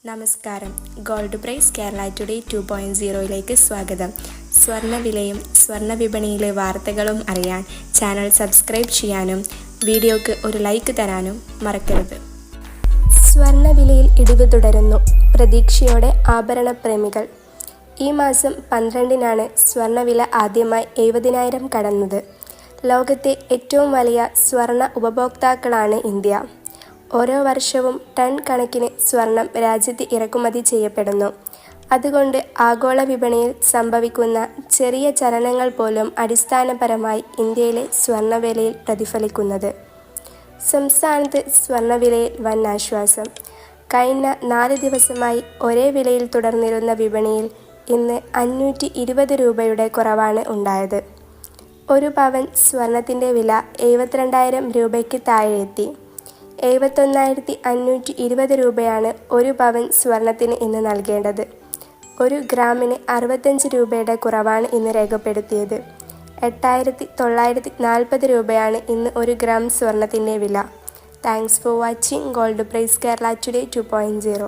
നമസ്കാരം. Gold price Kerala today 2.0 സ്വാഗതം. സ്വർണ്ണവിലയും സ്വർണ്ണ വിപണിയിലെ വാർത്തകളും അറിയാൻ ചാനൽ സബ്സ്ക്രൈബ് ചെയ്യാനും വീഡിയോക്ക് ഒരു ലൈക്ക് തരാനും മറക്കരുത്. സ്വർണ്ണവിലയിൽ ഇടിവ് തുടരുന്നു. പ്രതീക്ഷയോടെ ആഭരണ പ്രേമികൾ. ഈ മാസം 12-നാണ് സ്വർണ്ണവില ആദ്യമായി 70,000 കടന്നത്. ലോകത്തെ ഏറ്റവും വലിയ സ്വർണ്ണ ഉപഭോക്താക്കളാണ് ഇന്ത്യ. ഓരോ വർഷവും ടൺ കണക്കിന് സ്വർണം രാജ്യത്ത് ഇറക്കുമതി ചെയ്യപ്പെടുന്നു. അതുകൊണ്ട് ആഗോള വിപണിയിൽ സംഭവിക്കുന്ന ചെറിയ ചലനങ്ങൾ പോലും അടിസ്ഥാനപരമായി ഇന്ത്യയിലെ സ്വർണ്ണവിലയിൽ പ്രതിഫലിക്കുന്നത്. സംസ്ഥാനത്ത് സ്വർണ്ണവിലയിൽ വൻ ആശ്വാസം. കഴിഞ്ഞ 4 ദിവസമായി ഒരേ വിലയിൽ തുടർന്നിരുന്ന വിപണിയിൽ ഇന്ന് 520 രൂപയുടെ കുറവാണ് ഉണ്ടായത്. ഒരു പവൻ സ്വർണത്തിൻ്റെ വില 72,000 രൂപയ്ക്ക് താഴെയെത്തി. 71,520 രൂപയാണ് ഒരു പവൻ സ്വർണത്തിന് ഇന്ന് നൽകേണ്ടത്. 1 ഗ്രാമിന് 65 രൂപയുടെ കുറവാണ് ഇന്ന് രേഖപ്പെടുത്തിയത്. 8,940 രൂപയാണ് ഇന്ന് 1 ഗ്രാം സ്വർണത്തിൻ്റെ വില. Thanks for watching gold price Kerala today 2.0.